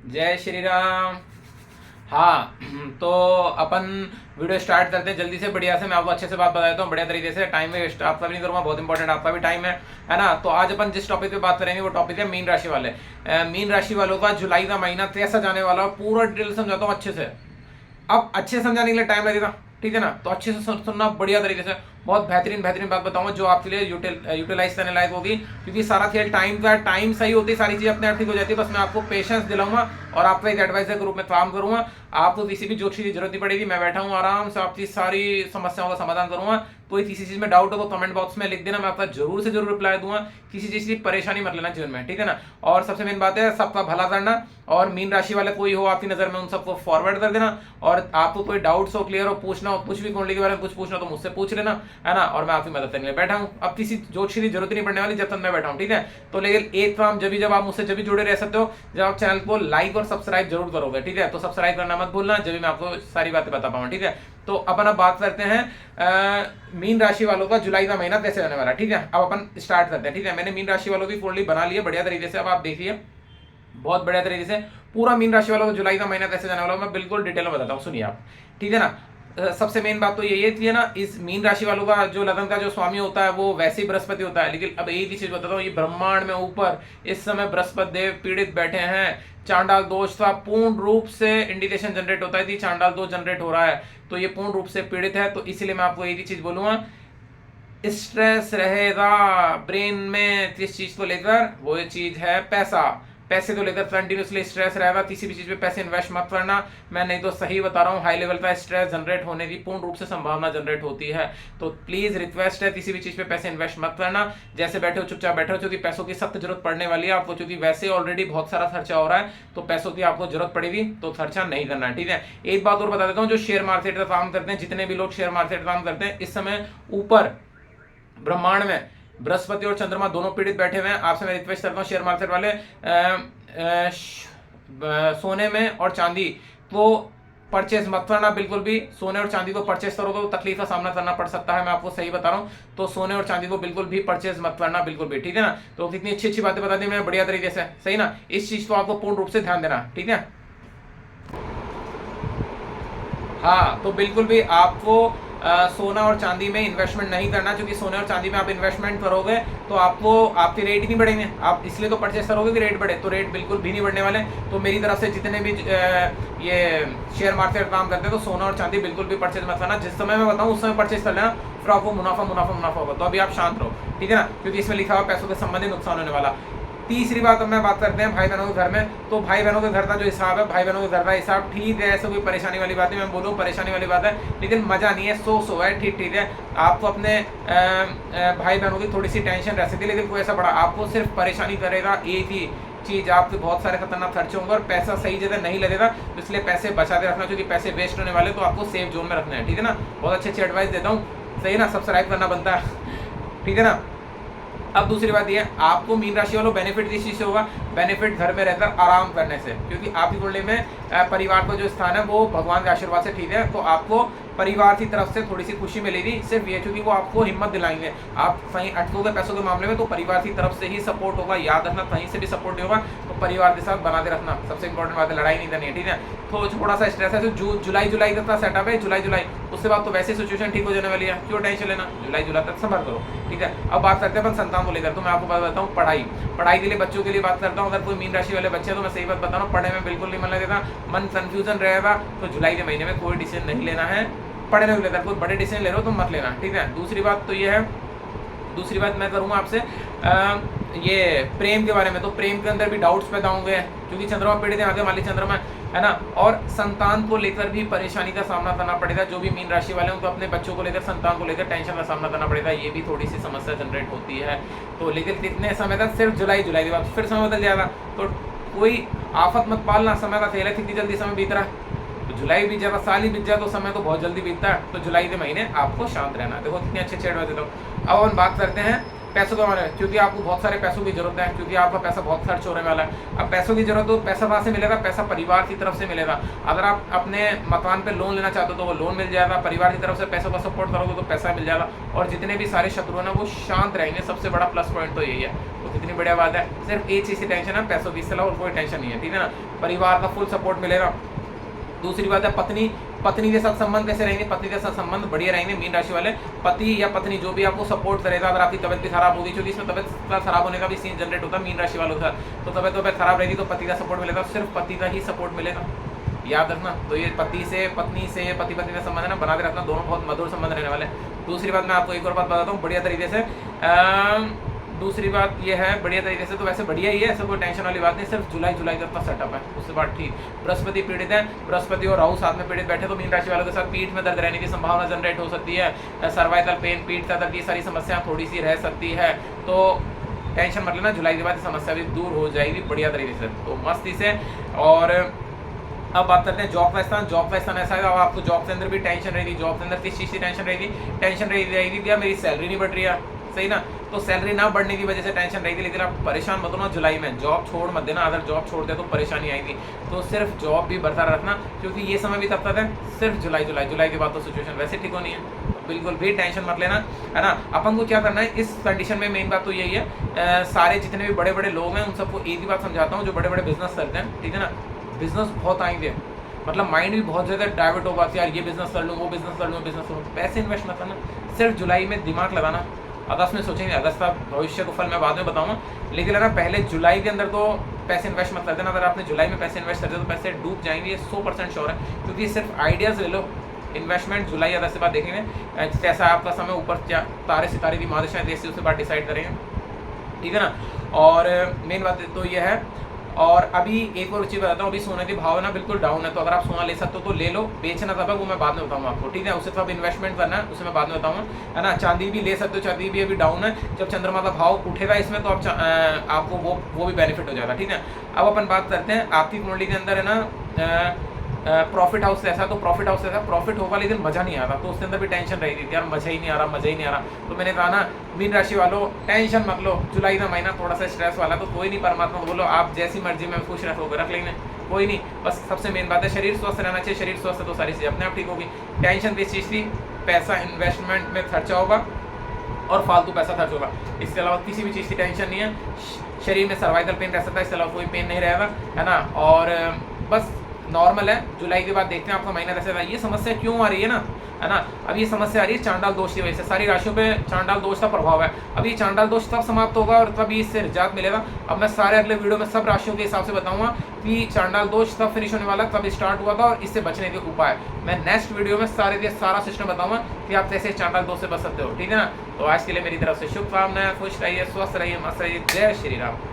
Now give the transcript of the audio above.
जय श्री राम। हाँ तो अपन वीडियो स्टार्ट करते हैं जल्दी से बढ़िया से। मैं आपको अच्छे से बात बता देता हूँ बढ़िया तरीके से। टाइम वेस्ट आपका भी नहीं करूँगा, बहुत इंपॉर्टेंट आपका भी टाइम है ना। तो आज अपन जिस टॉपिक पे बात करेंगे वो टॉपिक है मीन राशि वाले। मीन राशि वालों का जुलाई का महीना कैसा जाने वाला है पूरा डिटेल समझाता हूँ अच्छे से। अब अच्छे से समझाने के लिए टाइम लगेगा, ठीक है ना। तो अच्छे से सुनना बढ़िया तरीके से। बहुत बेहतरीन बेहतरीन बात बताऊंगा जो आपके लिए यूटिलाइज करने लायक होगी, क्योंकि सारा खेल टाइम का। टाइम सही होती है सारी चीज़ अपने आप ठीक हो जाती है। बस मैं आपको पेशेंस दिलाऊंगा और आपको एक एडवाइजर के रूप में काम करूंगा। आपको किसी भी जोशी की जरूरत नहीं पड़ेगी। मैं बैठा हूँ आराम से आपकी सारी समस्याओं का समाधान करूंगा। कोई किसी चीज में डाउट हो तो कमेंट बॉक्स में लिख देना, मैं आपका जरूर से जरूर रिप्लाई दूंगा। किसी चीज की परेशानी मत लेना जीवन में, ठीक है ना। और सबसे मेन बात है सबका भला करना। और मीन राशि वाले कोई हो आपकी नजर में उन सबको फॉरवर्ड कर देना। और आपको कोई डाउट्स हो, क्लियर हो, पूछना हो, कुछ भी कुंडली के बारे में कुछ पूछना हो तो मुझसे पूछ लेना, है ना। और मैं आपकी मदद करने के लिए बैठा हूँ। अब किसी जोशी की जरूरत नहीं पड़ने वाली जब तक मैं बैठा हूँ, ठीक है। तो लेकिन एक काम जब आप मुझसे जब जुड़े रह सकते हो जब आप चैनल को लाइक और सब्सक्राइब जरूर करोगे, ठीक है। तो सब्सक्राइब करना मत भूलना, जब मैं आपको सारी बातें बता पाऊंगा, ठीक है। तो अपन अब बात करते हैं मीन राशि वालों का जुलाई का महीना कैसे होने वाला, ठीक है। अब अपन स्टार्ट करते हैं, ठीक है। मैंने मीन राशि वालों की कुंडली बना ली है बढ़िया तरीके से। अब आप देखिए बहुत बढ़िया तरीके से पूरा मीन राशि वालों को जुलाई का महीना कैसे जाने वाला है मैं बिल्कुल डिटेल में बताता हूँ, सुनिए आप, ठीक है ना। सबसे मेन बात तो यही है ना, इस मीन राशि वालों का जो लगन का जो स्वामी होता है वो वैसे ही बृहस्पति होता है। लेकिन अब एक ही चीज बताता हूँ, ये ब्रह्मांड में ऊपर इस समय बृहस्पति देव पीड़ित बैठे हैं। चांडाल दोष था, पूर्ण रूप से इंडिकेशन जनरेट होता है, चांडाल दोष जनरेट हो रहा है, तो ये पूर्ण रूप से पीड़ित है। तो इसीलिए मैं आपको एक ही चीज बोलूंगा, स्ट्रेस रहेगा ब्रेन में किस चीज को लेकर, वो चीज है पैसा। पैसे को लेकर कंटिन्यूसली स्ट्रेस रहेगा, किसी भी चीज पे पैसे इन्वेस्ट मत करना। मैं नहीं तो सही बता रहा हूँ, हाई लेवल का स्ट्रेस जनरेट होने की पूर्ण रूप से संभावना जनरेट होती है। तो प्लीज रिक्वेस्ट है, किसी भी चीज पे पैसे इन्वेस्ट मत करना। जैसे बैठे हो चुपचाप बैठे हो, क्योंकि पैसों की सख्त जरूरत पड़ने वाली है आपको, क्योंकि वैसे ऑलरेडी बहुत सारा खर्चा हो रहा है। तो पैसों की आपको जरूरत पड़ेगी तो खर्चा नहीं करना है, ठीक है। एक बात और बता देता हूँ, जो शेयर मार्केट का काम करते हैं, जितने भी लोग शेयर मार्केट का काम करते हैं, इस समय ऊपर ब्रह्मांड में बृहस्पति और चंद्रमा दोनों पीड़ित बैठे हुए हैं। आपसे मैं रिक्वेस्ट करता हूँ शेयर मार्केट वाले, सोने में और चांदी को परचेज मत करना बिल्कुल भी। सोने और चांदी को परचेज करोगे तो तकलीफ का सामना करना पड़ सकता है, मैं आपको सही बता रहा हूँ। तो सोने और चांदी को बिल्कुल भी परचेज मत करना बिल्कुल भी, ठीक है ना। तो कितनी अच्छी अच्छी बातें बता दी मैंने बढ़िया तरीके से, सही ना। इस चीज को आपको पूर्ण रूप से ध्यान देना, ठीक है। हाँ तो बिल्कुल भी आपको सोना और चांदी में इन्वेस्टमेंट नहीं करना, क्योंकि सोने और चांदी में आप इन्वेस्टमेंट करोगे तो आपको आपके रेट ही नहीं बढ़ेंगे। आप इसलिए तो परचेस करोगे कि रेट बढ़े, तो रेट बिल्कुल भी नहीं बढ़ने वाले। तो मेरी तरफ से जितने भी ये शेयर मार्केट काम करते हैं तो सोना और चांदी बिल्कुल भी परचेज मत करना। जिस समय मैं बताऊँ उस समय परचेज कर लेना, फिर आपको मुनाफा मुनाफा मुनाफा होगा। तो अभी आप शांत रहो, ठीक है ना, क्योंकि इसमें लिखा हुआ पैसों के संबंधित नुकसान होने वाला। तीसरी बात, अब मैं बात करते हैं भाई बहनों के घर में। तो भाई बहनों के घर का जो हिसाब है, भाई बहनों के घर का हिसाब ठीक है, ऐसे कोई परेशानी वाली बात नहीं। मैं बोलूँ परेशानी वाली बात है, लेकिन मजा नहीं है, सो है, ठीक ठीक है। आपको अपने भाई बहनों की थोड़ी सी टेंशन रह सकती है, लेकिन कोई ऐसा बड़ा आपको सिर्फ परेशानी करेगा एक ही चीज, आपके बहुत सारे खतरनाक खर्चे होंगे और पैसा सही जगह नहीं लगेगा। तो इसलिए पैसे बचा के रखना, क्योंकि पैसे वेस्ट होने वाले, तो आपको सेफ जोन में रखना है, ठीक है ना। बहुत अच्छी अच्छी एडवाइस देता हूँ, सही ना। सब्सक्राइब करना बनता है, ठीक है ना। अब दूसरी बात यह है, आपको मीन राशि वालों बेनिफिट किस चीज से होगा, बेनिफिट घर में रहकर आराम करने से, क्योंकि आपकी कुंडली में परिवार का जो स्थान है वो भगवान के आशीर्वाद से ठीक है। तो आपको परिवार की तरफ से थोड़ी सी खुशी मिलेगी, सिर्फ ये, क्योंकि वो आपको हिम्मत दिलाएंगे। आप कहीं अटकोगे पैसों के मामले में तो परिवार की तरफ से ही सपोर्ट होगा, याद रखना, कहीं से भी सपोर्ट नहीं होगा। तो परिवार के साथ बनाते रखना, सबसे इंपॉर्टेंट बात है, लड़ाई नहीं करनी है, ठीक है। तो थोड़ा सा स्ट्रेस है, तो जुलाई का सेटअप है, जुलाई उसके बाद तो वैसे सिचुएशन ठीक हो जाने वाली है, क्यों टेंशन लेना। जुलाई तक संभल करो, ठीक है। अब बात करते हैं अपन संतान को लेकर। तो मैं आपको बात बताता हूँ, पढ़ाई के लिए बच्चों के लिए बात करता हूँ। अगर कोई मीन राशि वाले बच्चे हैं तो मैं सही बात बता रहा हूँ, पढ़ने में बिल्कुल नहीं मन लगेगा, मन कंफ्यूजन रहेगा। तो जुलाई के महीने में कोई डिसीजन नहीं लेना है, पढ़ने को लेकर कोई बड़े डिसीजन ले रहे हो तो मत लेना, ठीक है। दूसरी बात तो ये है, दूसरी बात मैं करूंगा आपसे ये प्रेम के बारे में। तो प्रेम के अंदर भी डाउट्स पैदा होंगे, क्योंकि चंद्रमा पीड़ित है, आगे माली चंद्रमा है ना। और संतान को लेकर भी परेशानी का सामना करना पड़ेगा। जो भी मीन राशि वाले हैं उनको अपने बच्चों को लेकर, संतान को लेकर टेंशन का सामना करना पड़ेगा। ये भी थोड़ी सी समस्या जनरेट होती है। तो लेकिन कितने समय तक, सिर्फ जुलाई के बाद फिर समय बदल जाएगा। तो कोई आफत मत पालना, समय का खेल है, कितनी जल्दी समय बीत रहा है। तो जुलाई बीत जाएगा, साल ही बीत जाए तो समय तो बहुत जल्दी बीतता है। तो जुलाई के महीने आपको शांत रहना। देखो कितनी अच्छे एडवाइस देता हूँ। अब हम बात करते हैं पैसों के बारे में, क्योंकि आपको बहुत सारे पैसों की जरूरत है, क्योंकि आपका पैसा बहुत खर्च होने वाला है। अब पैसों की जरूरत हो, पैसा कहाँ से मिलेगा, पैसा परिवार की तरफ से मिलेगा। अगर आप अपने मकान पे लोन लेना चाहते हो तो वो लोन मिल जाएगा, परिवार की तरफ से पैसों का सपोर्ट करोगे तो पैसा मिल जाएगा। और जितने भी सारे शत्रु हैं वो शांत रहेंगे, सबसे बड़ा प्लस पॉइंट तो यही है। तो कितनी बढ़िया बात है। सिर्फ एक चीज़ की टेंशन है, पैसों की, इसके अलावा और कोई टेंशन नहीं है, ठीक है ना। परिवार का फुल सपोर्ट मिलेगा। दूसरी बात है पत्नी के साथ संबंध कैसे रहेंगे, पत्नी के साथ संबंध बढ़िया रहेंगे। मीन राशि वाले पति या पत्नी जो भी आपको सपोर्ट करेगा, अगर आपकी तबियत भी खराब होगी, क्योंकि इसमें तबियत खराब होने का भी सीन जनरेट होता है मीन राशि वालों का, तो तबियत खराब रहेगी तो पति का सपोर्ट मिलेगा, सिर्फ पति का ही सपोर्ट मिलेगा, याद रखना। तो ये पति से पत्नी से पति पत्नी का संबंध है ना, बना के रखना, दोनों बहुत मधुर संबंध रहने वाले। दूसरी बात मैं आपको एक और बात बताता हूँ बढ़िया तरीके से। दूसरी बात ये है बढ़िया तरीके से, तो वैसे बढ़िया ही है, ऐसा कोई टेंशन वाली बात नहीं, सिर्फ जुलाई का इतना सेटअप है, उसके बाद ठीक। बृहस्पति पीड़ित है, बृहस्पति और राहु साथ में पीड़ित बैठे, तो मीन राशि वालों के साथ पीठ में दर्द रहने की संभावना जनरेट हो सकती है, सर्वाइकल पेन, पीठ का दर्द, ये सारी समस्याएं थोड़ी सी रह सकती है, तो टेंशन मत लेना, जुलाई के बाद समस्या भी दूर हो जाएगी बढ़िया तरीके से, तो मस्ती से। और अब बात करते हैं जॉब का स्थान। जॉब का स्थान ऐसा है, अब आपको जॉब के अंदर भी टेंशन रहेगी, जॉब के अंदर किस चीज़ की टेंशन रहेगी, टेंशन रहेगी क्या मेरी सैलरी नहीं बढ़ रही है, सही ना, तो सैलरी ना बढ़ने की वजह से टेंशन रहेगी। लेकिन आप परेशान मत होना, जुलाई में जॉब छोड़ मत देना, अगर जॉब छोड़ दे तो परेशानी आएगी, तो सिर्फ जॉब भी बरकरार रखना, क्योंकि ये समय भी तब तक है सिर्फ जुलाई के बाद तो सिचुएशन वैसे ठीक होनी है, बिल्कुल भी टेंशन मत लेना, है ना। अपन को क्या करना है इस कंडीशन में, मेन बात तो यही है, सारे जितने भी बड़े बड़े लोग हैं उन सबको एक ही बात समझाता हूँ, जो बड़े बड़े बिजनेस करते हैं, ठीक है ना, बिजनेस बहुत आएंगे, मतलब माइंड भी बहुत ज़्यादा डाइवर्ट होगा, यार ये बिजनेस कर लूँ, वो बिजनेस कर लूँ, बिजनेस करूँ, पैसे इन्वेस्ट मत करना, सिर्फ जुलाई में दिमाग लगाना। अगस्त में सोचेंगे, अगस्त का भविष्य को फल मैं बाद में बताऊंगा, लेकिन अगर पहले जुलाई के अंदर तो पैसे इन्वेस्ट मत कर देना, अगर आपने जुलाई में पैसे इन्वेस्ट कर दिया तो पैसे डूब जाएंगे, ये 100% श्योर है, क्योंकि सिर्फ आइडियाज़ ले लो, इन्वेस्टमेंट जुलाई अगस्त से बाद देखेंगे, जैसा आपका समय ऊपर तारे सितारे की महादशाएं जैसे उसके बाद डिसाइड करेंगे, ठीक है ना। और मेन बात तो ये है। और अभी एक और चीज़ बताता हूँ, अभी सोने की भावना बिल्कुल डाउन है, तो अगर आप सोना ले सकते हो तो ले लो, बेचना तब है वो मैं बाद में बताऊँगा आपको, ठीक है, उससे तो अब इन्वेस्टमेंट करना है उसे मैं बाद में बताऊँगा, है ना। चांदी भी ले सकते हो, चांदी भी अभी डाउन है, जब चंद्रमा का भाव उठेगा इसमें तो आपको वो भी बेनिफिट हो जाएगा, ठीक है। अब अपन बात करते हैं आपकी कुंडली के अंदर, है ना, प्रॉफिट हाउस ऐसा, तो प्रॉफिट हाउस ऐसा प्रॉफिट होगा लेकिन मज़ा नहीं आ रहा, तो उसके अंदर भी टेंशन रहेगी यार, मज़ा ही नहीं आ रहा, तो मैंने कहा ना मीन राशि वालों टेंशन मत लो, जुलाई का महीना थोड़ा सा स्ट्रेस वाला, तो कोई नहीं, परमात्मा बोलो आप जैसी मर्जी में खुश रखोगे रख लेंगे, कोई नहीं, बस सबसे मेन बात है शरीर स्वस्थ रहना चाहिए, शरीर स्वस्थ है तो सारी चीज़ अपने आप ठीक होगी। टेंशन किस चीज़ की, पैसा इन्वेस्टमेंट में खर्चा होगा और फालतू पैसा खर्च होगा, इसके अलावा किसी भी चीज़ की टेंशन नहीं है, शरीर में सर्वाइकल पेन रह सकता है, इसके अलावा कोई पेन नहीं रहेगा, है ना, और बस नॉर्मल है। जुलाई के बाद देखते हैं आपका महीना कैसे रहा। ये समस्या क्यों आ रही है ना, है ना, अब ये समस्या आ रही है चांडाल दोष की वजह से, सारी राशियों पे चांडाल दोष का प्रभाव है, अब ये चांडाल दोष तब समाप्त होगा और तभी इससे निजात मिलेगा। अब मैं सारे अगले वीडियो में सब राशियों के हिसाब से बताऊंगा कि चांडाल दोष तब फिनिश होने वाला, तब स्टार्ट हुआ था और इससे बचने के उपाय मैं नेक्स्ट वीडियो में सारा सिस्टम बताऊंगा कि आप कैसे चांडाल दोष से बच सकते हो, ठीक है ना। तो आज के लिए मेरी तरफ से शुभकामनाएं, खुश रहिए, स्वस्थ रहिए, मस्त रहिए, जय श्री राम।